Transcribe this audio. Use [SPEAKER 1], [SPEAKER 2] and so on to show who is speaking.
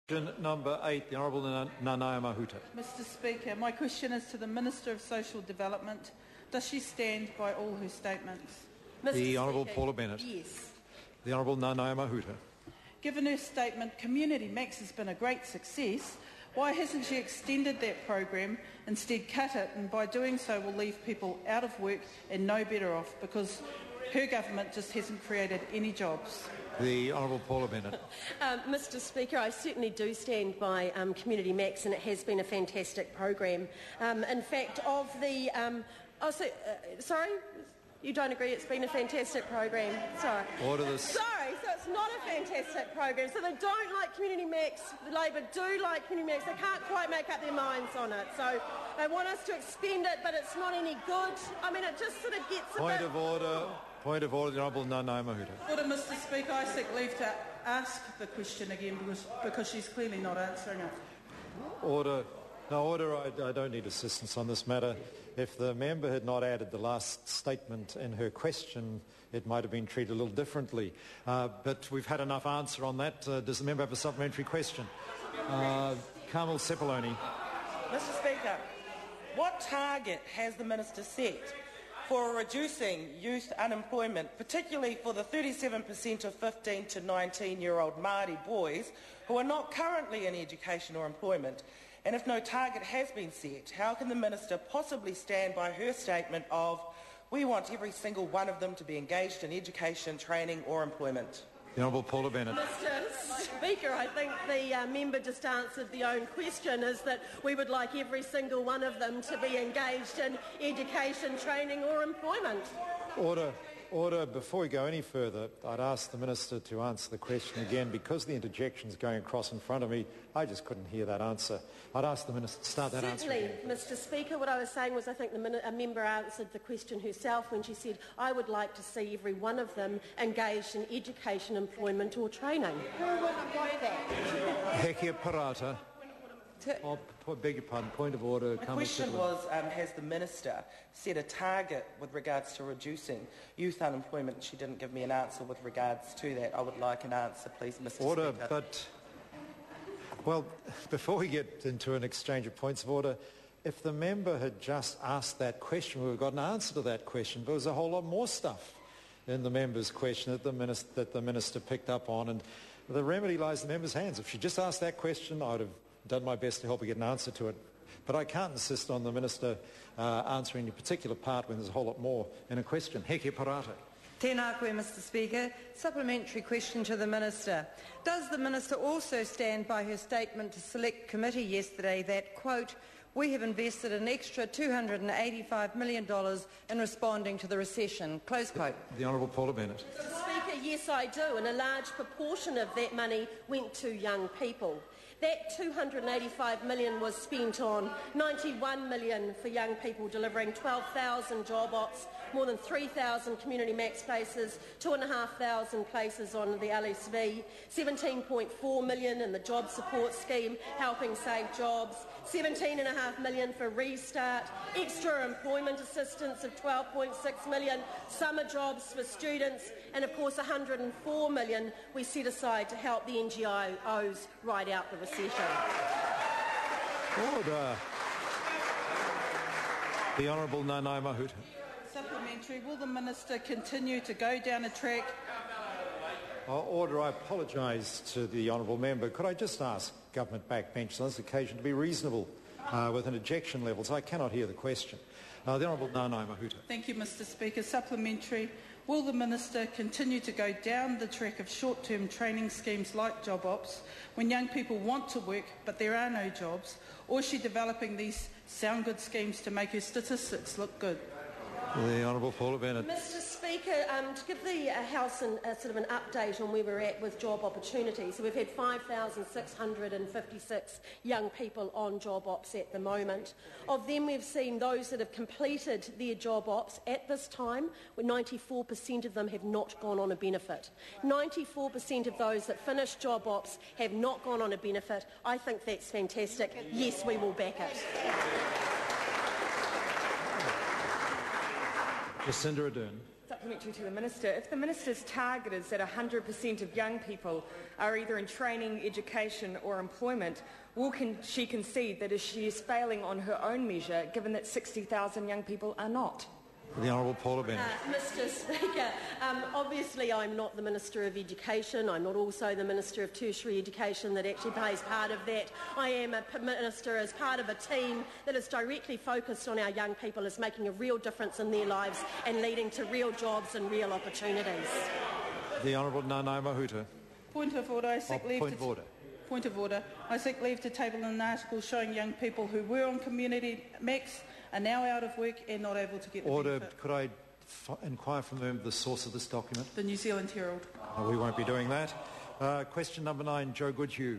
[SPEAKER 1] Question number 8, the Honourable Nanaia Mahuta.
[SPEAKER 2] Mr Speaker, my question is to the Minister of Social Development. Does she stand by all her statements?
[SPEAKER 1] The Honourable Paul Bennett.
[SPEAKER 2] Yes.
[SPEAKER 1] The Honourable Nanaia Mahuta.
[SPEAKER 2] Given her statement, Community Max has been a great success. Why hasn't she extended that program, instead cut it, and by doing so will leave people out of work and no better off because her government just hasn't created any jobs?
[SPEAKER 1] The Honourable Paul Bennett.
[SPEAKER 3] Mr Speaker, I certainly do stand by Community Max, and it has been a fantastic program. In fact, of the... sorry? You don't agree it's been a fantastic program? Sorry.
[SPEAKER 1] Order this.
[SPEAKER 3] Sorry, so it's not a fantastic program. So they don't like Community Max. The Labor do like Community Max. They can't quite make up their minds on it. So they want us to extend it, but it's not any good. I mean, it just sort of gets a
[SPEAKER 1] Point
[SPEAKER 3] bit...
[SPEAKER 1] of order. Point of order, the Honourable Nanaia Mahuta.
[SPEAKER 2] Order, Mr Speaker. I seek leave to ask the question again because she's clearly not answering it.
[SPEAKER 1] Order. No, order. I don't need assistance on this matter. If the member had not added the last statement in her question, it might have been treated a little differently. But we've had enough answer on that. Does the member have a supplementary question? Carmel Sepuloni.
[SPEAKER 4] Mr Speaker, what target has the Minister set for reducing youth unemployment, particularly for the 37% of 15 to 19-year-old Māori boys who are not currently in education or employment? And if no target has been set, how can the Minister possibly stand by her statement of, we want every single one of them to be engaged in education, training or employment?
[SPEAKER 1] The Honourable Paul Bennett.
[SPEAKER 3] Mr Speaker, I think the member just answered the own question, is that we would like every single one of them to be engaged in education, training or employment.
[SPEAKER 1] Order. Order. Before we go any further, I'd ask the Minister to answer the question again. Because the interjection's going across in front of me, I just couldn't hear that answer. I'd ask the Minister to start that answer again.
[SPEAKER 3] Certainly, Mr Speaker. What I was saying was I think a member answered the question herself when she said, I would like to see every one of them engaged in education, employment or training. Who wouldn't want that?
[SPEAKER 1] Hekia Parata. Beg your pardon, point of order.
[SPEAKER 4] My question was, has the Minister set a target with regards to reducing youth unemployment? She didn't give me an answer with regards to that. I would like an answer, please, Mr
[SPEAKER 1] Order,
[SPEAKER 4] Speaker.
[SPEAKER 1] but, well, before we get into an exchange of points of order, if the member had just asked that question, we would have got an answer to that question. But there was a whole lot more stuff in the member's question that the Minister picked up on, and the remedy lies in the member's hands. If she just asked that question, I would have done my best to help her get an answer to it. But I can't insist on the Minister answering a particular part when there's a whole lot more in a question. Hekia Parata.
[SPEAKER 5] Tēnā koe, Mr Speaker. Supplementary question to the Minister. Does the Minister also stand by her statement to Select Committee yesterday that, quote, we have invested an extra $285 million in responding to the recession, close quote?
[SPEAKER 1] The Honourable Paul Bennett.
[SPEAKER 3] Mr Speaker, yes I do, and a large proportion of that money went to young people. That $285 million was spent on $91 million for young people, delivering 12,000 job ops, more than 3,000 Community Max places, 2,500 places on the LSV, $17.4 million in the job support scheme, helping save jobs, $17.5 million for Restart, extra employment assistance of $12.6 million, summer jobs for students, and of course $104 million we set aside to help the NGOs ride out the recession.
[SPEAKER 1] Order. The Honourable Nanaia Mahuta.
[SPEAKER 2] Supplementary. Will the Minister continue to go down a track?
[SPEAKER 1] Order. I apologise to the Honourable Member. Could I just ask government backbenchers on this occasion to be reasonable with interjection levels? I cannot hear the question. The Honourable Nanaia Mahuta.
[SPEAKER 2] Thank you, Mr Speaker. Supplementary. Will the Minister continue to go down the track of short-term training schemes like job ops when young people want to work but there are no jobs, or is she developing these sound-good schemes to make her statistics look good?
[SPEAKER 1] The Honourable Paul Bennett.
[SPEAKER 3] Mr Speaker, to give the House sort of an update on where we're at with job opportunities. So we've had 5,656 young people on job ops at the moment. Of them, we've seen those that have completed their job ops at this time, where 94% of them have not gone on a benefit. 94% of those that finished job ops have not gone on a benefit. I think that's fantastic. Yes, we will back it.
[SPEAKER 1] Jacinda Ardern.
[SPEAKER 6] Supplementary to the Minister. If the Minister's target is that 100% of young people are either in training, education or employment, will she concede that she is failing on her own measure, given that 60,000 young people are not?
[SPEAKER 1] The Hon Paul Bennett.
[SPEAKER 3] Mr Speaker, obviously I'm not the Minister of Education. I'm not also the Minister of Tertiary Education that actually plays part of that. I am a Minister as part of a team that is directly focused on our young people as making a real difference in their lives and leading to real jobs and real opportunities.
[SPEAKER 1] The Honourable Nanaia Mahuta.
[SPEAKER 2] Point of order. I seek leave
[SPEAKER 1] Point of order.
[SPEAKER 2] Point of order. I seek leave to table an article showing young people who were on community max are now out of work and not able to get the
[SPEAKER 1] Order.
[SPEAKER 2] benefit.
[SPEAKER 1] Could I inquire from the source of this document?
[SPEAKER 2] The New Zealand Herald.
[SPEAKER 1] We won't be doing that. Question number 9, Joe Goodhue.